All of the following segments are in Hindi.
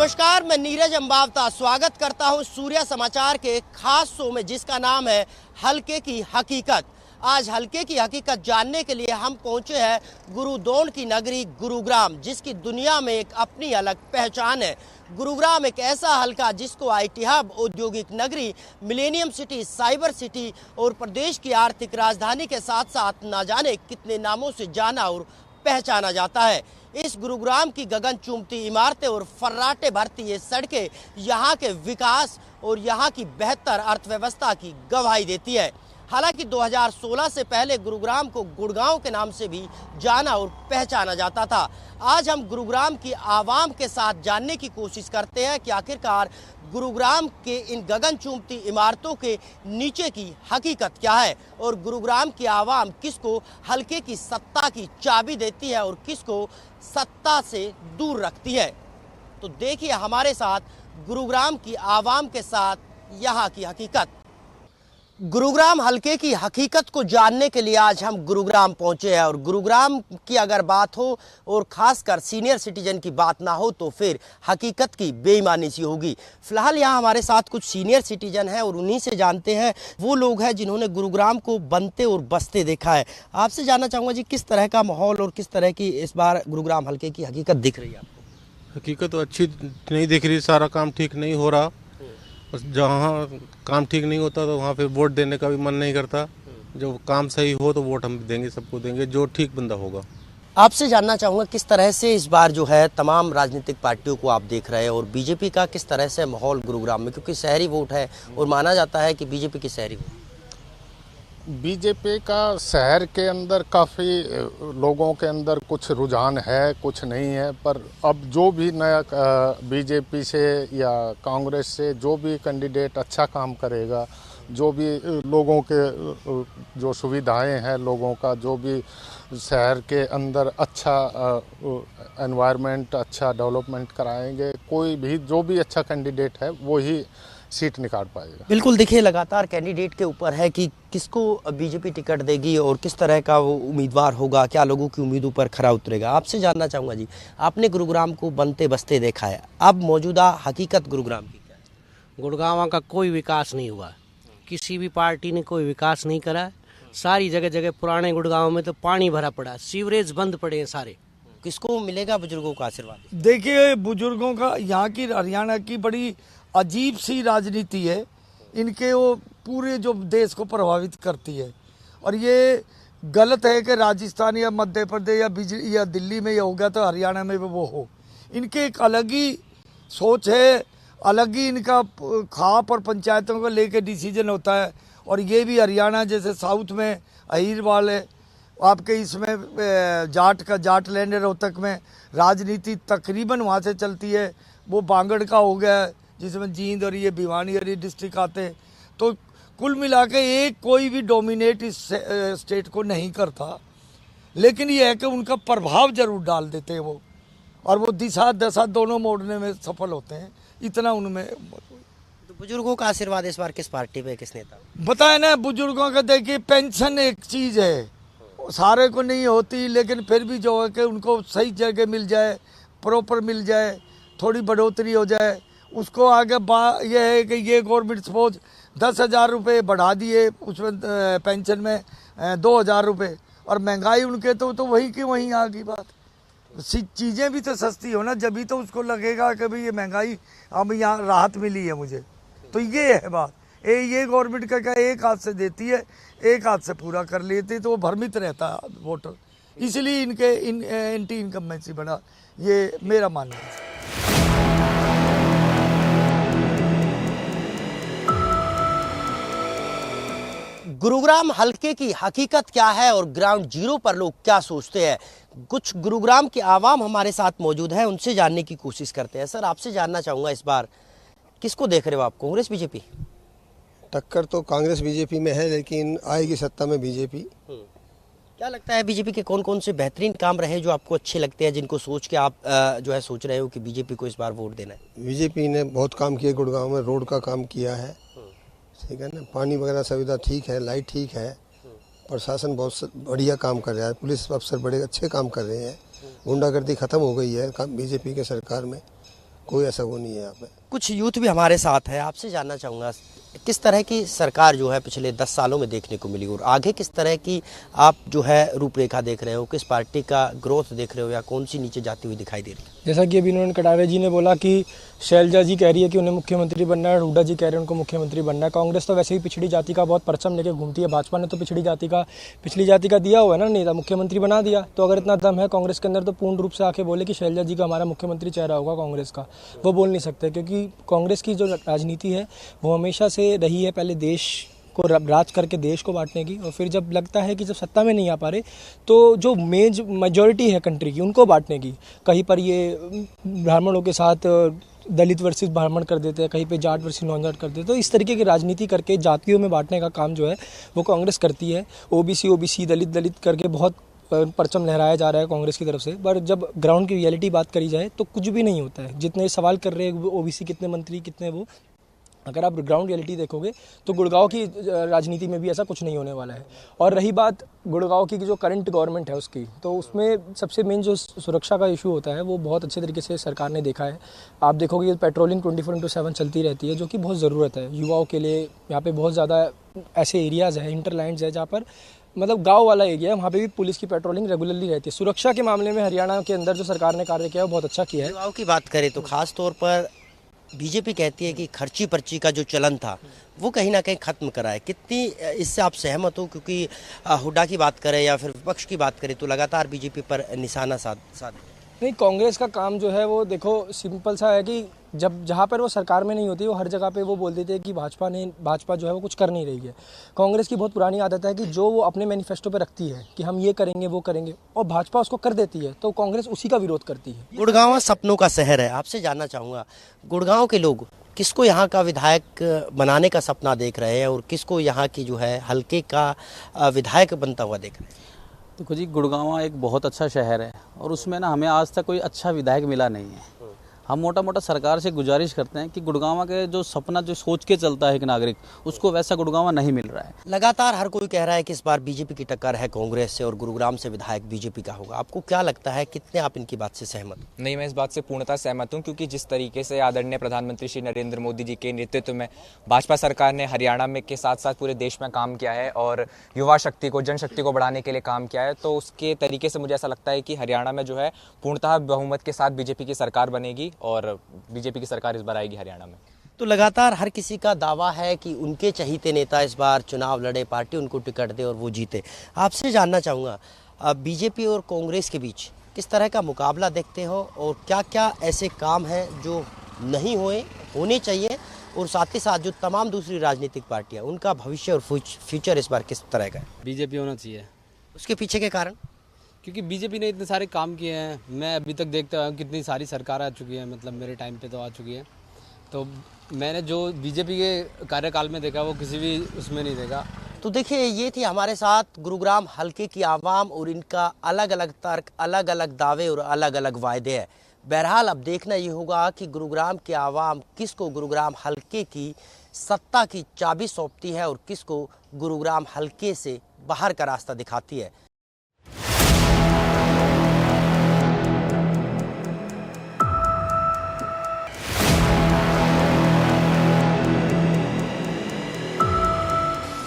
नमस्कार, मैं नीरज अंबावता स्वागत करता हूं सूर्या समाचार के खास शो में जिसका नाम है हल्के की हकीकत। आज हल्के की हकीकत जानने के लिए हम पहुंचे हैं गुरुदौण की नगरी गुरुग्राम, जिसकी दुनिया में एक अपनी अलग पहचान है। गुरुग्राम एक ऐसा हल्का जिसको आईटी हब, औद्योगिक नगरी, मिलेनियम सिटी, साइबर सिटी और प्रदेश की आर्थिक राजधानी के साथ साथ न जाने कितने नामों से जाना और पहचाना जाता है। इस गुरुग्राम की गगन चूमती इमारतें और फर्राटे भरती ये सड़कें यहाँ के विकास और यहाँ की बेहतर अर्थव्यवस्था की गवाही देती है। हालांकि 2016 से पहले गुरुग्राम को गुड़गांव के नाम से भी जाना और पहचाना जाता था। आज हम गुरुग्राम की आवाम के साथ जानने की कोशिश करते हैं कि आखिरकार गुरुग्राम के इन गगन चूमती इमारतों के नीचे की हकीकत क्या है और गुरुग्राम की आवाम किसको हल्के की सत्ता की चाबी देती है और किसको सत्ता से दूर रखती है। तो देखिए हमारे साथ गुरुग्राम की आवाम के साथ यहाँ की हकीकत। गुरुग्राम हल्के की हकीकत को जानने के लिए आज हम गुरुग्राम पहुंचे हैं और गुरुग्राम की अगर बात हो और खासकर सीनियर सिटीजन की बात ना हो तो फिर हकीकत की बेईमानी सी होगी। फिलहाल यहाँ हमारे साथ कुछ सीनियर सिटीजन हैं और उन्हीं से जानते हैं वो लोग हैं जिन्होंने गुरुग्राम को बनते और बसते देखा है। आपसे जानना चाहूँगा जी, किस तरह का माहौल और किस तरह की इस बार गुरुग्राम हल्के की हकीकत दिख रही है आपको? हकीकत तो अच्छी नहीं दिख रही, सारा काम ठीक नहीं हो रहा। जहाँ काम ठीक नहीं होता तो वहाँ पे वोट देने का भी मन नहीं करता। जो काम सही हो तो वोट हम देंगे, सबको देंगे जो ठीक बंदा होगा। आपसे जानना चाहूँगा किस तरह से इस बार जो है तमाम राजनीतिक पार्टियों को आप देख रहे हैं और बीजेपी का किस तरह से माहौल गुरुग्राम में, क्योंकि शहरी वोट है और माना जाता है कि बीजेपी की शहरी वोट। बीजेपी का शहर के अंदर काफ़ी लोगों के अंदर कुछ रुझान है, कुछ नहीं है, पर अब जो भी नया बीजेपी से या कांग्रेस से जो भी कैंडिडेट अच्छा काम करेगा, जो भी लोगों के जो सुविधाएं हैं, लोगों का जो भी शहर के अंदर अच्छा एनवायरनमेंट, अच्छा डेवलपमेंट कराएंगे, कोई भी जो भी अच्छा कैंडिडेट है वो ही सीट निकाल पाएगा। बिल्कुल, देखिए लगातार कैंडिडेट के ऊपर है कि किसको बीजेपी टिकट देगी और किस तरह का वो उम्मीदवार होगा, क्या लोगों की उम्मीदों पर खरा उतरेगा। आपसे जानना चाहूँगा जी, आपने गुरुग्राम को बनते बसते देखा है, अब मौजूदा हकीकत गुरुग्राम की क्या है? गुड़गांव का कोई विकास नहीं हुआ, किसी भी पार्टी ने कोई विकास नहीं करा। सारी जगह जगह पुराने गुड़गांव में तो पानी भरा पड़ा, सीवरेज बंद पड़े हैं सारे। किसको मिलेगा बुजुर्गों का आशीर्वाद? देखिए, बुजुर्गों का यहाँ की हरियाणा की बड़ी अजीब सी राजनीति है। इनके वो पूरे जो देश को प्रभावित करती है और ये गलत है कि राजस्थान या मध्य प्रदेश या दिल्ली में ये हो गया तो हरियाणा में भी वो हो। इनके एक अलग ही सोच है, अलग ही इनका खाप और पंचायतों को लेके डिसीजन होता है। और ये भी हरियाणा जैसे साउथ में अहीरवाल है, आपके इसमें जाट लैंड है, रोहतक में राजनीति तकरीबन वहाँ से चलती है। वो बांगड़ का हो गया जिसमें जींद और ये भिवानी और ये डिस्ट्रिक्ट आते हैं। तो कुल मिला के एक कोई भी डोमिनेट इस स्टेट को नहीं करता, लेकिन ये है कि उनका प्रभाव जरूर डाल देते हैं वो, और वो दिशा दशा दोनों मोड़ने में सफल होते हैं, इतना उनमें। तो बुजुर्गों का आशीर्वाद इस बार किस पार्टी पे, किस नेता? बताए ना, बुजुर्गों का देखिए पेंशन एक चीज़ है, सारे को नहीं होती, लेकिन फिर भी जो है कि उनको सही जगह मिल जाए, प्रॉपर मिल जाए, थोड़ी बढ़ोतरी हो जाए, उसको आगे ये है कि ये गवर्नमेंट सपोज 10,000 रुपये बढ़ा दिए उसमें पेंशन में 2,000 रुपये, और महंगाई उनके तो वही की वहीं आ गई बात। चीज़ें भी तो सस्ती हो ना, जब भी तो उसको लगेगा कि भाई ये महंगाई अब यहाँ राहत मिली है मुझे। तो ये है बात। ये गवर्नमेंट का क्या एक हाथ से देती है, एक हाथ से पूरा कर लेती है, तो वो भ्रमित रहता है वोटर, इसलिए इनके एंटी इनकम्बेंसी बना, ये मेरा मानना है। गुरुग्राम हल्के की हकीकत क्या है और ग्राउंड जीरो पर लोग क्या सोचते हैं, कुछ गुरुग्राम की आवाम हमारे साथ मौजूद है, उनसे जानने की कोशिश करते हैं। सर, आपसे जानना चाहूँगा इस बार किसको देख रहे हो आप, कांग्रेस बीजेपी? टक्कर तो कांग्रेस बीजेपी में है, लेकिन आएगी सत्ता में बीजेपी। क्या लगता है बीजेपी के कौन कौन से बेहतरीन काम रहे जो आपको अच्छे लगते हैं, जिनको सोच के आप जो है सोच रहे हो कि बीजेपी को इस बार वोट देना है? बीजेपी ने बहुत काम किया, गुड़गांव में रोड का काम किया है, ठीक है ना, पानी वगैरह सुविधा ठीक है, लाइट ठीक है, प्रशासन बहुत बढ़िया काम कर रहा है, पुलिस अफसर बड़े अच्छे काम कर रहे हैं, गुंडागर्दी खत्म हो गई है बीजेपी के सरकार में। कोई ऐसा वो नहीं है यहाँ पे। कुछ यूथ भी हमारे साथ है, आपसे जानना चाहूँगा किस तरह की सरकार जो है पिछले 10 सालों में देखने को मिली और आगे किस तरह की आप जो है रूपरेखा देख रहे हो, किस पार्टी का ग्रोथ देख रहे हो या कौन सी नीचे जाती हुई दिखाई दे रही है? जैसा कि अभी इन्होंने कटारे जी ने बोला कि शैलजा जी कह रही है कि उन्हें मुख्यमंत्री बनना है, हुड्डा जी कह रहे हैं उनको मुख्यमंत्री बनना है। कांग्रेस तो वैसे ही पिछड़ी जाति का बहुत परचम लेके घूमती है, भाजपा ने तो पिछड़ी जाति का दिया हुआ है ना नेता, मुख्यमंत्री बना दिया। तो अगर इतना दम है कांग्रेस के अंदर तो पूर्ण रूप से आके बोले कि शैलजा जी का हमारा मुख्यमंत्री चेहरा होगा कांग्रेस का, वो बोल नहीं सकते, क्योंकि कांग्रेस की जो राजनीति है वो हमेशा से रही है पहले देश को राज करके देश को बांटने की, और फिर जब लगता है कि जब सत्ता में नहीं आ पा रहे तो जो मेजॉरिटी है कंट्री की उनको बांटने की। कहीं पर ये ब्राह्मणों के साथ दलित वर्सेस ब्राह्मण कर देते हैं, कहीं पे जाट वर्सेस नॉन जाट कर देते हैं। तो इस तरीके की राजनीति करके जातियों में बांटने का काम जो है वो कांग्रेस करती है। ओबीसी दलित करके बहुत परचम लहराया जा रहा है कांग्रेस की तरफ से, पर जब ग्राउंड की रियलिटी बात करी जाए तो कुछ भी नहीं होता है। जितने सवाल कर रहे हैं ओबीसी कितने मंत्री कितने वो, अगर आप ग्राउंड रियलिटी देखोगे तो गुड़गांव की राजनीति में भी ऐसा कुछ नहीं होने वाला है। और रही बात गुड़गांव की जो करंट गवर्नमेंट है उसकी, तो उसमें सबसे मेन जो सुरक्षा का इशू होता है वो बहुत अच्छे तरीके से सरकार ने देखा है। आप देखोगे पेट्रोलिंग 24/7 चलती रहती है, जो कि बहुत ज़रूरत है युवाओं के लिए। यहाँ पे बहुत ज़्यादा ऐसे एरियाज़ हैं, इंटरलैंड्स है, जहाँ पर मतलब गांव वाला एरिया है, वहाँ पे भी पुलिस की पेट्रोलिंग रेगुलरली रहती है। सुरक्षा के मामले में हरियाणा के अंदर जो सरकार ने कार्य किया है वो बहुत अच्छा किया है। युवाओं की बात करें तो खास तौर पर बीजेपी कहती है कि खर्ची पर्ची का जो चलन था वो कहीं ना कहीं खत्म करा है। कितनी इससे आप सहमत हो? क्योंकि हुड्डा की बात करें या फिर विपक्ष की बात करें तो लगातार बीजेपी पर निशाना साध नहीं, कांग्रेस का काम जो है वो देखो सिंपल सा है कि जब जहाँ पर वो सरकार में नहीं होती वो हर जगह पे वो बोल देते हैं कि भाजपा जो है वो कुछ कर नहीं रही है। कांग्रेस की बहुत पुरानी आदत है कि जो वो अपने मैनिफेस्टो पे रखती है कि हम ये करेंगे वो करेंगे और भाजपा उसको कर देती है, तो कांग्रेस उसी का विरोध करती है। गुड़गांव सपनों का शहर है, आपसे जानना चाहूँगा गुड़गांव के लोग किसको यहाँ का विधायक बनाने का सपना देख रहे हैं और किसको यहाँ की जो है हल्के का विधायक बनता हुआ देख रहे हैं? देखो जी, गुड़गांव एक बहुत अच्छा शहर है और उसमें ना हमें आज तक कोई अच्छा विधायक मिला नहीं है। हम मोटा मोटा सरकार से गुजारिश करते हैं कि गुड़गांव के जो सपना जो सोच के चलता है एक नागरिक, उसको वैसा गुड़गांव नहीं मिल रहा है। लगातार हर कोई कह रहा है कि इस बार बीजेपी की टक्कर है कांग्रेस से और गुरुग्राम से विधायक बीजेपी का होगा। आपको क्या लगता है, कितने आप इनकी बात से सहमत? नहीं, मैं इस बात से पूर्णतः सहमत हूं, क्योंकि जिस तरीके से आदरणीय प्रधानमंत्री श्री नरेंद्र मोदी जी के नेतृत्व में भाजपा सरकार ने हरियाणा में के साथ साथ पूरे देश में काम किया है और युवा शक्ति को जनशक्ति को बढ़ाने के लिए काम किया है, तो उसके तरीके से मुझे ऐसा लगता है कि हरियाणा में जो है पूर्णतः बहुमत के साथ बीजेपी की सरकार बनेगी और बीजेपी की सरकार इस बार आएगी हरियाणा में। तो लगातार हर किसी का दावा है कि उनके चहीते नेता इस बार चुनाव लड़े, पार्टी उनको टिकट दे और वो जीते। आपसे जानना चाहूँगा बीजेपी और कांग्रेस के बीच किस तरह का मुकाबला देखते हो और क्या क्या ऐसे काम हैं जो नहीं होने चाहिए और साथ ही साथ जो तमाम दूसरी राजनीतिक पार्टियाँ उनका भविष्य और फ्यूचर इस बार किस तरह का है? बीजेपी होना चाहिए। उसके पीछे के कारण? क्योंकि बीजेपी ने इतने सारे काम किए हैं, मैं अभी तक देखता हूँ कितनी सारी सरकार आ चुकी है, मतलब मेरे टाइम पे तो आ चुकी है, तो मैंने जो बीजेपी के कार्यकाल में देखा वो किसी भी उसमें नहीं देखा। तो देखिए, ये थी हमारे साथ गुरुग्राम हल्के की आवाम और इनका अलग अलग तर्क, अलग अलग दावे और अलग अलग वायदे हैं। बहरहाल अब देखना ये होगा कि गुरुग्राम की आवाम किसको गुरुग्राम हल्के की सत्ता की चाबी सौंपती है और किसको गुरुग्राम हल्के से बाहर का रास्ता दिखाती है।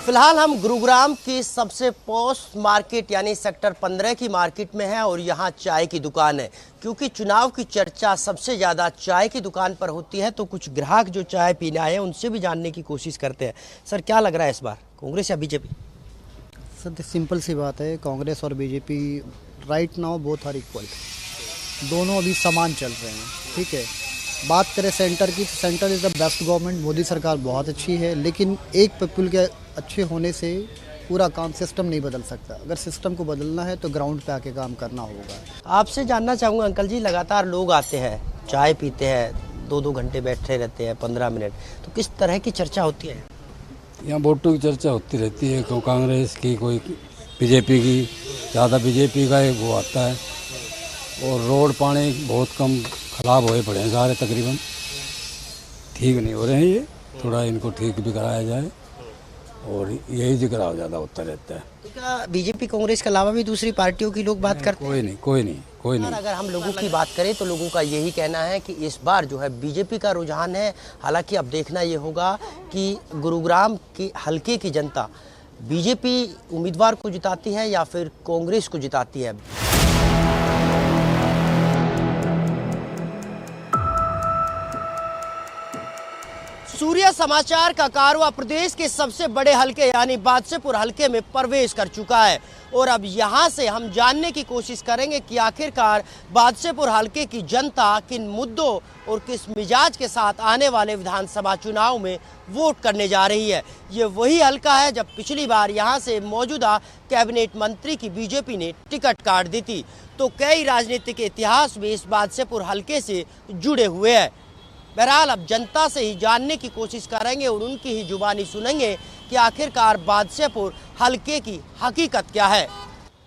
फिलहाल हम गुरुग्राम की सबसे पॉश मार्केट यानी सेक्टर 15 की मार्केट में है और यहाँ चाय की दुकान है। क्योंकि चुनाव की चर्चा सबसे ज़्यादा चाय की दुकान पर होती है, तो कुछ ग्राहक जो चाय पीने आए हैं उनसे भी जानने की कोशिश करते हैं। सर, क्या लग रहा है इस बार, कांग्रेस या बीजेपी? सर सिंपल सी बात है, कांग्रेस और BJP right now both are equal, दोनों अभी समान चल रहे हैं। ठीक है, बात करें सेंटर की, centre is the best government, Modi सरकार बहुत अच्छी है, लेकिन एक पीपल के अच्छे होने से पूरा काम सिस्टम नहीं बदल सकता। अगर सिस्टम को बदलना है तो ग्राउंड पे आके काम करना होगा। आपसे जानना चाहूँगा अंकल जी, लगातार लोग आते हैं, चाय पीते हैं, 2-2 घंटे बैठे रहते हैं, 15 मिनट, तो किस तरह की चर्चा होती है? यहाँ वोटों की चर्चा होती रहती है, कोई कांग्रेस की, कोई बीजेपी की, ज़्यादा बीजेपी का एक वो आता है। और रोड पानी बहुत कम खराब हुए पड़े हैं सारे, तकरीबन ठीक नहीं हो रहे हैं। ये थोड़ा इनको ठीक भी कराया जाए। और यही जिक्र ज़्यादा होता रहता है। तो क्या बीजेपी कांग्रेस के अलावा भी दूसरी पार्टियों की लोग बात करते हैं? कोई नहीं। अगर हम लोगों की बात करें तो लोगों का यही कहना है कि इस बार जो है बीजेपी का रुझान है। हालांकि अब देखना ये होगा कि गुरुग्राम के हलके की जनता बीजेपी उम्मीदवार को जिताती है या फिर कांग्रेस को जिताती है। सूर्य समाचार का कारवां प्रदेश के सबसे बड़े हलके यानी बादशाहपुर हलके में प्रवेश कर चुका है और अब यहां से हम जानने की कोशिश करेंगे कि आखिरकार बादशाहपुर हलके की जनता किन मुद्दों और किस मिजाज के साथ आने वाले विधानसभा चुनाव में वोट करने जा रही है। ये वही हलका है जब पिछली बार यहां से मौजूदा कैबिनेट मंत्री की बीजेपी ने टिकट काट दी थी। तो कई राजनीतिक इतिहास में इस बादशाहपुर हलके से जुड़े हुए हैं। बहरहाल अब जनता से ही जानने की कोशिश करेंगे और उनकी ही जुबानी सुनेंगे कि आखिरकार बादशाहपुर हलके की हकीकत क्या है।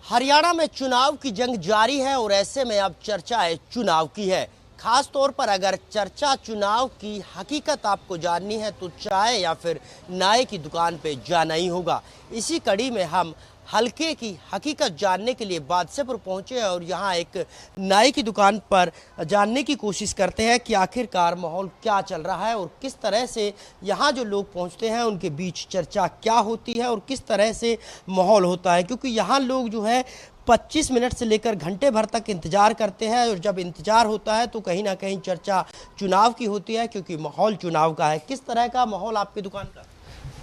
हरियाणा में चुनाव की जंग जारी है और ऐसे में अब चर्चाएं चुनाव की है। खास तौर पर अगर चर्चा चुनाव की हकीकत आपको जाननी है तो चाय या फिर नाई की दुकान पे जाना ही होगा। इसी कड़ी में हम हलके की हकीकत जानने के लिए बादशाहपुर पहुंचे और यहां एक नाई की दुकान पर जानने की कोशिश करते हैं कि आखिरकार माहौल क्या चल रहा है और किस तरह से यहां जो लोग पहुंचते हैं उनके बीच चर्चा क्या होती है और किस तरह से माहौल होता है। क्योंकि यहां लोग जो है 25 मिनट से लेकर घंटे भर तक इंतज़ार करते हैं और जब इंतज़ार होता है तो कहीं ना कहीं चर्चा चुनाव की होती है क्योंकि माहौल चुनाव का है। किस तरह का माहौल आपकी दुकान का?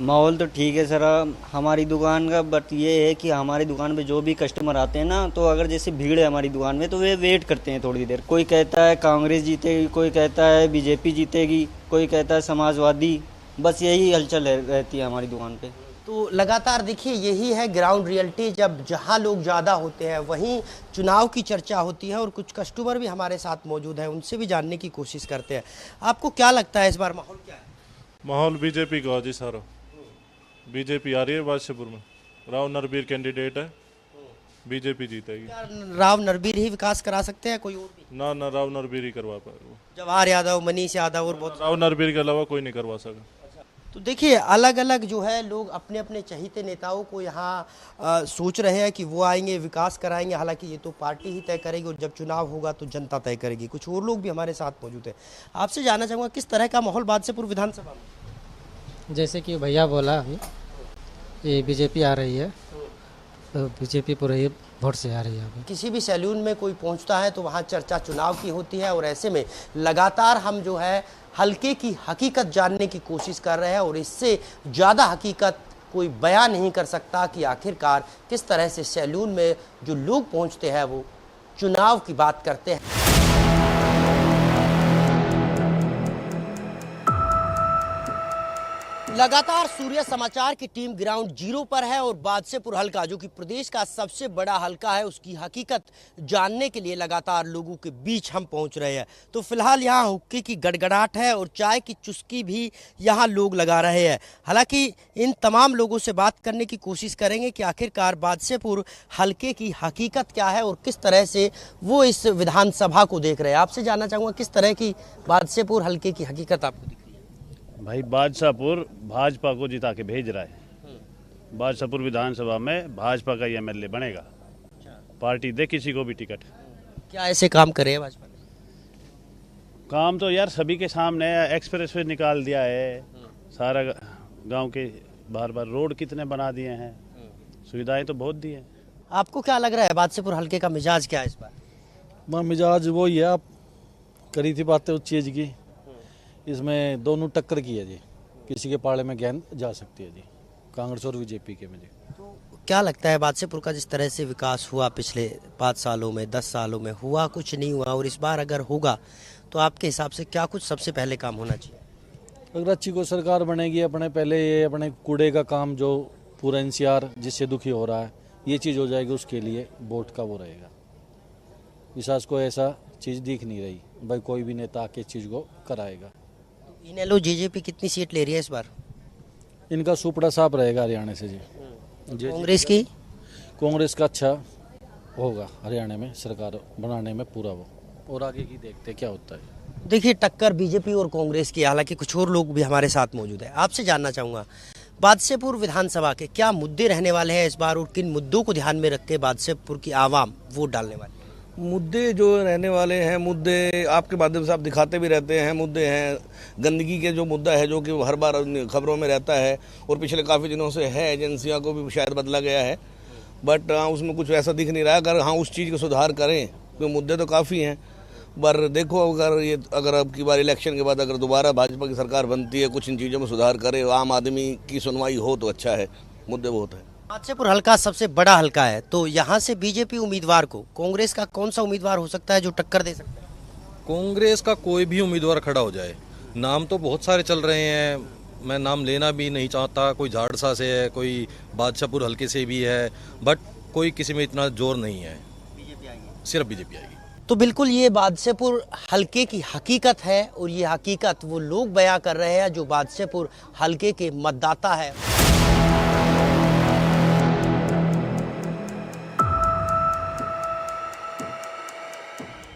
माहौल तो ठीक है सर हमारी दुकान का, बट ये है कि हमारी दुकान पे जो भी कस्टमर आते हैं ना, तो अगर जैसे भीड़ है हमारी दुकान में तो वे वेट करते हैं थोड़ी देर। कोई कहता है कांग्रेस जीतेगी, कोई कहता है बीजेपी जीतेगी, कोई कहता है समाजवादी, बस यही हलचल रहती है हमारी दुकान पे। तो लगातार देखिए यही है ग्राउंड रियलिटी, जब जहां लोग ज़्यादा होते हैं वहीं चुनाव की चर्चा होती है और कुछ कस्टमर भी हमारे साथ मौजूद हैं, उनसे भी जानने की कोशिश करते हैं। आपको क्या लगता है इस बार माहौल क्या है? माहौल बीजेपी का जी सारा, बीजेपी आ रही है बादशाहपुर में। राव नरबीर कैंडिडेट है, बीजेपी जीतेगी। क्या राव नरबीर ही विकास करा सकते हैं, कोई और भी? ना राव नरबीर ही करवा पाएगा। जवाहर यादव, मनीष यादव और बहुत राव नरबीर के अलावा कोई नहीं करवा सका। तो देखिए अलग अलग जो है लोग अपने अपने चहीते नेताओं को यहाँ सोच रहे हैं कि वो आएंगे विकास कराएंगे। हालांकि ये तो पार्टी ही तय करेगी और जब चुनाव होगा तो जनता तय करेगी। कुछ और लोग भी हमारे साथ मौजूद हैं। आपसे जानना चाहूँगा किस तरह का माहौल बादशाहपुर विधानसभा में? जैसे कि भैया बोला अभी ये बीजेपी आ रही है, तो बीजेपी पूरे वोट से आ रही है। अभी किसी भी सैलून में कोई पहुंचता है तो वहां चर्चा चुनाव की होती है और ऐसे में लगातार हम जो है हलके की हकीकत जानने की कोशिश कर रहे हैं और इससे ज़्यादा हकीकत कोई बयान नहीं कर सकता कि आखिरकार किस तरह से सैलून में जो लोग पहुंचते हैं वो चुनाव की बात करते हैं। लगातार सूर्य समाचार की टीम ग्राउंड जीरो पर है और बादशाहपुर हलका जो कि प्रदेश का सबसे बड़ा हलका है उसकी हकीकत जानने के लिए लगातार लोगों के बीच हम पहुंच रहे हैं। तो फिलहाल यहाँ हुक्के की गड़गड़ाहट है और चाय की चुस्की भी यहाँ लोग लगा रहे हैं। हालांकि इन तमाम लोगों से बात करने की कोशिश करेंगे कि आखिरकार बादशाहपुर हलके की हकीकत क्या है और किस तरह से वो इस विधानसभा को देख रहे हैं। आपसे जानना चाहूँगा किस तरह की बादशाहपुर हलके की हकीकत आपको दिख रही है? भाई बादशाहपुर भाजपा को जिता के भेज रहा है। बादशाहपुर विधानसभा में भाजपा का एमएलए बनेगा। पार्टी दे किसी को भी टिकट। क्या ऐसे काम करे भाजपा ने? काम तो यार सभी के सामने है। एक्सप्रेस वे निकाल दिया है, सारा गांव के बार बार रोड कितने बना दिए हैं, सुविधाएं तो बहुत दी हैं। आपको क्या लग रहा है बादशाहपुर हलके का मिजाज क्या है इस बार? मिजाज वो ही है, आप करी थी बातें उस चीज़ की, इसमें दोनों टक्कर की है जी। किसी के पाले में गेंद जा सकती है जी, कांग्रेस और बीजेपी के में जी। तो क्या लगता है बादशाहपुर का जिस तरह से विकास हुआ पिछले 5 सालों में, 10 सालों में, हुआ कुछ नहीं हुआ और इस बार अगर होगा तो आपके हिसाब से क्या कुछ सबसे पहले काम होना चाहिए? अगर अच्छी को सरकार बनेगी, अपने पहले ये अपने कूड़े का काम जो पूरा एनसीआर जिससे दुखी हो रहा है ये चीज़ हो जाएगी, उसके लिए वोट का वो रहेगा। विकास को ऐसा चीज़ दिख नहीं रही भाई, कोई भी नेता आके चीज़ को कराएगा। इनेलो जेजेपी कितनी सीट ले रही है इस बार? इनका सुपड़ा साफ रहेगा हरियाणा से जी। कांग्रेस की? कांग्रेस का अच्छा होगा हरियाणा में सरकार बनाने में पूरा वो, और आगे की देखते क्या होता है। देखिए टक्कर बीजेपी और कांग्रेस की, हालांकि कुछ और लोग भी हमारे साथ मौजूद है। आपसे जानना चाहूँगा बादशाहपुर विधानसभा के क्या मुद्दे रहने वाले हैं इस बार और किन मुद्दों को ध्यान में रख के बादशाहपुर की आवाम वोट डालने वाली है? मुद्दे जो रहने वाले हैं, मुद्दे आपके माध्यम से आप दिखाते भी रहते हैं। मुद्दे हैं गंदगी के, जो मुद्दा है जो कि हर बार खबरों में रहता है और पिछले काफ़ी दिनों से है। एजेंसियों को भी शायद बदला गया है, बट उसमें कुछ ऐसा दिख नहीं रहा है। अगर हाँ उस चीज़ को सुधार करें तो मुद्दे तो काफ़ी हैं, पर देखो अगर अब की बार इलेक्शन के बाद अगर दोबारा भाजपा की सरकार बनती है, कुछ इन चीज़ों में सुधार करे, आम आदमी की सुनवाई हो तो अच्छा है। मुद्दे बहुत हैं। बादशाहपुर हल्का सबसे बड़ा हल्का है, तो यहाँ से बीजेपी उम्मीदवार को कांग्रेस का कौन सा उम्मीदवार हो सकता है जो टक्कर दे सकता है? कांग्रेस का कोई भी उम्मीदवार खड़ा हो जाए। नाम तो बहुत सारे चल रहे हैं, मैं नाम लेना भी नहीं चाहता। कोई झाड़सा से है, कोई बादशाहपुर हल्के से भी है, बट कोई किसी में इतना जोर नहीं है। सिर्फ बीजेपी आएगी। तो बिल्कुल ये बादशाहपुर हल्के की हकीकत है और ये हकीकत वो लोग बयां कर रहे हैं जो बादशाहपुर हल्के के मतदाता है।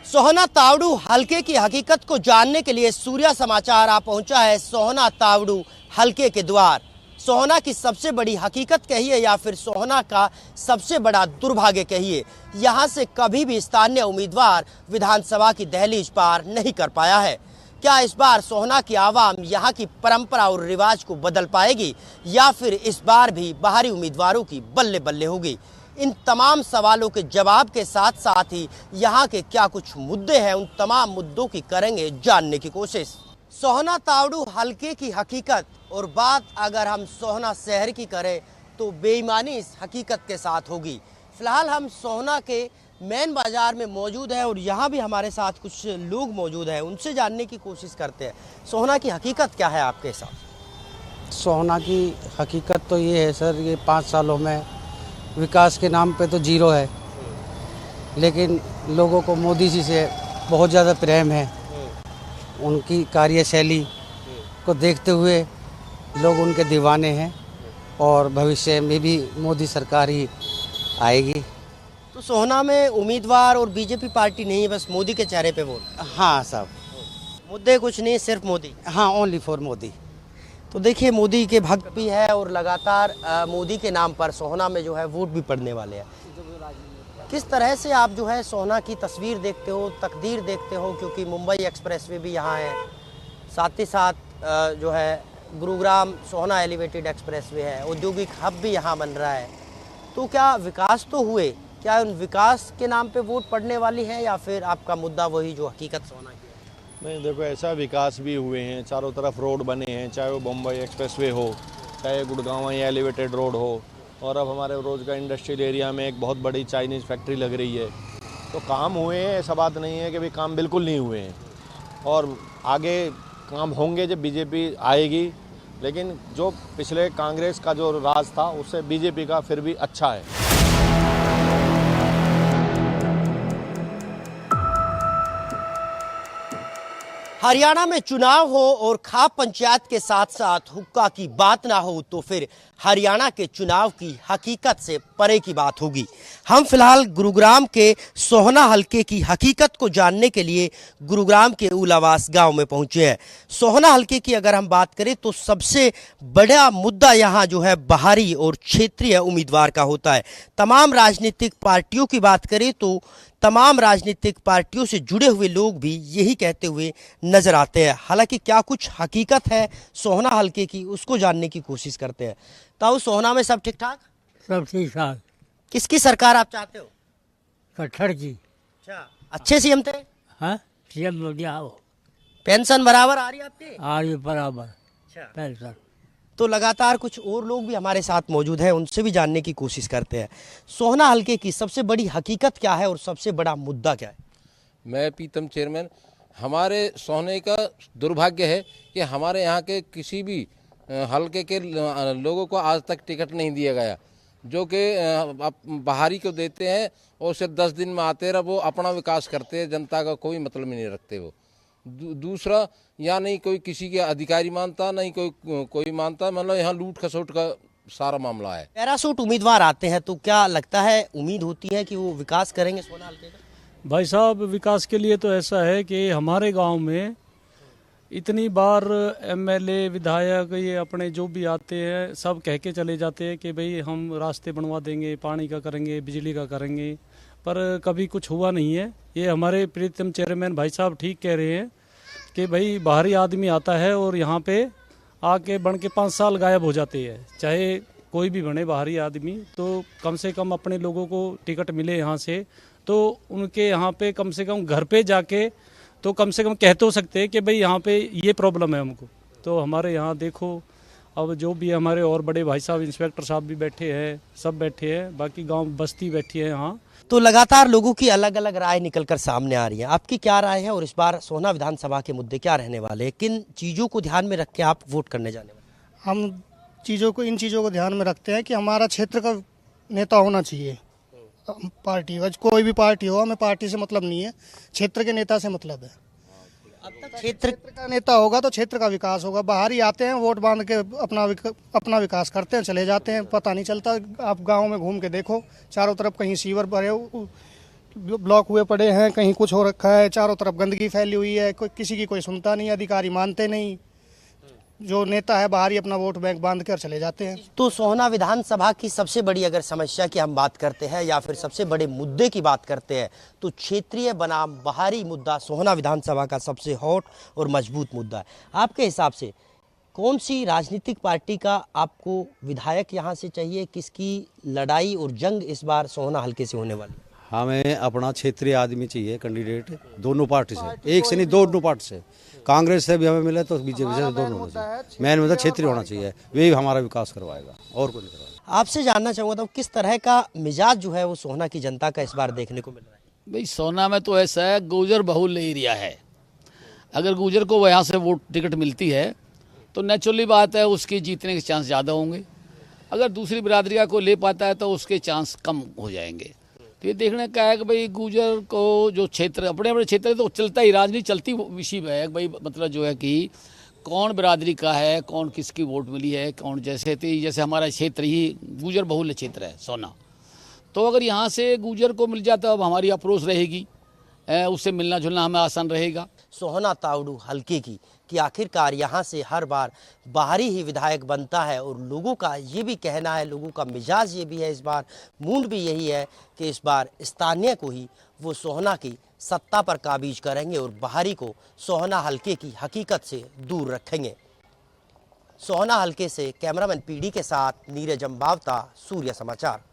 सोहना तावड़ू हल्के की हकीकत को जानने के लिए सूर्या समाचार आ पहुंचा है सोहना तावड़ू हल्के के द्वार। सोहना की सबसे बड़ी हकीकत कहिए या फिर सोहना का सबसे बड़ा दुर्भाग्य कहिए, यहां से कभी भी स्थानीय उम्मीदवार विधानसभा की दहलीज पार नहीं कर पाया है। क्या इस बार सोहना की आवाम यहां की परंपरा और रिवाज को बदल पाएगी या फिर इस बार भी बाहरी उम्मीदवारों की बल्ले बल्ले होगी? इन तमाम सवालों के जवाब के साथ साथ ही यहाँ के क्या कुछ मुद्दे हैं, उन तमाम मुद्दों की करेंगे जानने की कोशिश। सोहना तावड़ू हल्के की हकीकत, और बात अगर हम सोहना शहर की करें तो बेईमानी इस हकीकत के साथ होगी। फिलहाल हम सोहना के मेन बाजार में मौजूद है और यहाँ भी हमारे साथ कुछ लोग मौजूद हैं, उनसे जानने की कोशिश करते हैं सोहना की हकीकत क्या है आपके हिसाब? सोहना की हकीकत तो ये है सर, ये 5 सालों में विकास के नाम पे तो जीरो है, लेकिन लोगों को मोदी जी से बहुत ज़्यादा प्रेम है। उनकी कार्यशैली को देखते हुए लोग उनके दीवाने हैं और भविष्य में भी मोदी सरकार ही आएगी। तो सोहना में उम्मीदवार और बीजेपी पार्टी नहीं, बस मोदी के चेहरे पे वोट? हाँ साहब, मुद्दे कुछ नहीं, सिर्फ मोदी। हाँ, ओनली फॉर मोदी। तो देखिए मोदी के भक्त भी है और लगातार मोदी के नाम पर सोहना में जो है वोट भी पड़ने वाले हैं। किस तरह से आप जो है सोहना की तस्वीर देखते हो, तकदीर देखते हो, क्योंकि मुंबई एक्सप्रेसवे भी यहाँ है, साथ ही साथ जो है गुरुग्राम सोहना एलिवेटेड एक्सप्रेसवे है, औद्योगिक हब भी यहाँ बन रहा है। तो क्या विकास तो हुए, क्या उन विकास के नाम पे वोट पड़ने वाली है या फिर आपका मुद्दा वही जो हकीकत सोहना की? नहीं, देखो ऐसा विकास भी हुए हैं, चारों तरफ रोड बने हैं, चाहे वो बम्बई एक्सप्रेसवे हो, चाहे गुड़गांव या एलिवेटेड रोड हो, और अब हमारे रोज का इंडस्ट्रियल एरिया में एक बहुत बड़ी चाइनीज़ फैक्ट्री लग रही है। तो काम हुए हैं, ऐसा बात नहीं है कि भाई काम बिल्कुल नहीं हुए हैं, और आगे काम होंगे जब बीजेपी आएगी। लेकिन जो पिछले कांग्रेस का जो राज था उससे बीजेपी का फिर भी अच्छा है। हरियाणा में चुनाव हो और खाप पंचायत के साथ साथ हुक्का की बात ना हो तो फिर हरियाणा के चुनाव की हकीकत से परे की बात होगी। हम फिलहाल गुरुग्राम के सोहना हल्के की हकीकत को जानने के लिए गुरुग्राम के उलावास गांव में पहुंचे हैं। सोहना हल्के की अगर हम बात करें तो सबसे बड़ा मुद्दा यहां जो है बाहरी और क्षेत्रीय उम्मीदवार का होता है। तमाम राजनीतिक पार्टियों की बात करें तो तमाम राजनीतिक पार्टियों से जुड़े हुए लोग भी यही कहते हुए नजर आते हैं। हालांकि क्या कुछ हकीकत है सोहना हल्के की, उसको जानने की कोशिश करते हैं। ताऊ, सोहना में सब ठीक ठाक? सब ठीक ठाक। किसकी सरकार आप चाहते हो? खट्टर की। अच्छा, अच्छे सीएम थे? हाँ, सीएम मोदी आओ। पेंशन बराबर आ रही है आपकी? आ रही बराबर। अच्छा, पेंशन। तो लगातार कुछ और लोग भी हमारे साथ मौजूद हैं, उनसे भी जानने की कोशिश करते हैं। सोहना हल्के की सबसे बड़ी हकीकत क्या है और सबसे बड़ा मुद्दा क्या है? मैं प्रीतम चेयरमैन। हमारे सोहने का दुर्भाग्य है कि हमारे यहाँ के किसी भी हल्के के लोगों को आज तक टिकट नहीं दिया गया, जो कि बाहरी को देते हैं और सिर्फ 10 दिन में आते रह, वो अपना विकास करते हैं, जनता का कोई मतलब नहीं रखते वो। दूसरा, या नहीं कोई किसी के अधिकारी मानता, नहीं कोई मानता, मतलब यहाँ लूट खसोट का सारा मामला है। पैरासूट उम्मीदवार आते हैं तो क्या लगता है, उम्मीद होती है कि वो विकास करेंगे सोहना हल्के का? भाई साहब, विकास के लिए तो ऐसा है कि हमारे गांव में इतनी बार एमएलए विधायक ये अपने जो भी आते हैं सब कह के चले जाते हैं कि भाई हम रास्ते बनवा देंगे, पानी का करेंगे, बिजली का करेंगे, पर कभी कुछ हुआ नहीं है। ये हमारे प्रीतम चेयरमैन भाई साहब ठीक कह रहे हैं कि भाई बाहरी आदमी आता है और यहाँ पे आके बन के 5 साल गायब हो जाते हैं। चाहे कोई भी बने बाहरी आदमी, तो कम से कम अपने लोगों को टिकट मिले यहाँ से, तो उनके यहाँ पे कम से कम घर पे जाके तो कम से कम कह तो सकते हैं कि भाई यहाँ पे ये प्रॉब्लम है हमको। तो हमारे यहाँ देखो अब जो भी हमारे और बड़े भाई साहब इंस्पेक्टर साहब भी बैठे हैं, सब बैठे हैं, बाकी गांव बस्ती बैठी है यहाँ। तो लगातार लोगों की अलग अलग राय निकलकर सामने आ रही है। आपकी क्या राय है और इस बार सोहना विधानसभा के मुद्दे क्या रहने वाले हैं? किन चीज़ों को ध्यान में रख के आप वोट करने जाने वाले? हम इन चीज़ों को ध्यान में रखते हैं कि हमारा क्षेत्र का नेता होना चाहिए। पार्टी कोई भी पार्टी हो, हमें पार्टी से मतलब नहीं है, क्षेत्र के नेता से मतलब है। क्षेत्र का नेता होगा तो क्षेत्र का विकास होगा। बाहर ही आते हैं, वोट बांध के अपना विकास करते हैं, चले जाते हैं, पता नहीं चलता। आप गांव में घूम के देखो, चारों तरफ कहीं सीवर भरे ब्लॉक हुए पड़े हैं, कहीं कुछ हो रखा है, चारों तरफ गंदगी फैली हुई है, किसी की कोई सुनता नहीं, अधिकारी मानते नहीं। जो नेता है बाहर ही अपना वोट बैंक बांध कर चले जाते हैं। तो सोहना विधानसभा की सबसे बड़ी अगर समस्या की हम बात करते हैं या फिर सबसे बड़े मुद्दे की बात करते हैं तो क्षेत्रीय बनाम बाहरी मुद्दा सोहना विधानसभा का सबसे हॉट और मजबूत मुद्दा है। आपके हिसाब से कौन सी राजनीतिक पार्टी का आपको विधायक यहाँ से चाहिए? किसकी लड़ाई और जंग इस बार सोहना हल्के से होने वाली? हमें अपना क्षेत्रीय आदमी चाहिए कैंडिडेट, दोनों पार्टी से, एक से नहीं दोनों पार्टी से। कांग्रेस से भी हमें मिले तो बीजेपी से, दोनों होना चाहिए। मेन मतलब क्षेत्रीय होना चाहिए, वही हमारा विकास करवाएगा और कोई नहीं करवाएगा। आपसे जानना चाहूँगा तो किस तरह का मिजाज जो है वो सोहना की जनता का इस बार देखने को मिल रहा है? भाई सोहना में तो ऐसा है, गुर्जर बहुल एरिया है। अगर गुर्जर को यहाँ से वोट टिकट मिलती है तो नेचुरली बात है उसकी जीतने के चांस ज़्यादा होंगे। अगर दूसरी बिरादरी को ले पाता है तो उसके चांस कम हो जाएंगे। तो ये देखने का है कि भाई गुर्जर को जो क्षेत्र अपने अपने क्षेत्र तो चलता ही, राजनीति चलती विषय है भाई, मतलब जो है कि कौन बिरादरी का है, कौन किसकी वोट मिली है, कौन जैसे हमारा क्षेत्र ही गुर्जर बहुल्य क्षेत्र है सोहना। तो अगर यहाँ से गुर्जर को मिल जाता अब हमारी अप्रोच रहेगी, उससे मिलना जुलना हमें आसान रहेगा। सोहना तावड़ू हल्के की कि आखिरकार यहाँ से हर बार बाहरी ही विधायक बनता है और लोगों का ये भी कहना है, लोगों का मिजाज ये भी है, इस बार मूड भी यही है कि इस बार स्थानीय को ही वो सोहना की सत्ता पर काबिज करेंगे और बाहरी को सोहना हल्के की हकीकत से दूर रखेंगे। सोहना हल्के से कैमरामैन पीडी के साथ नीरज अम्बावता, सूर्य समाचार।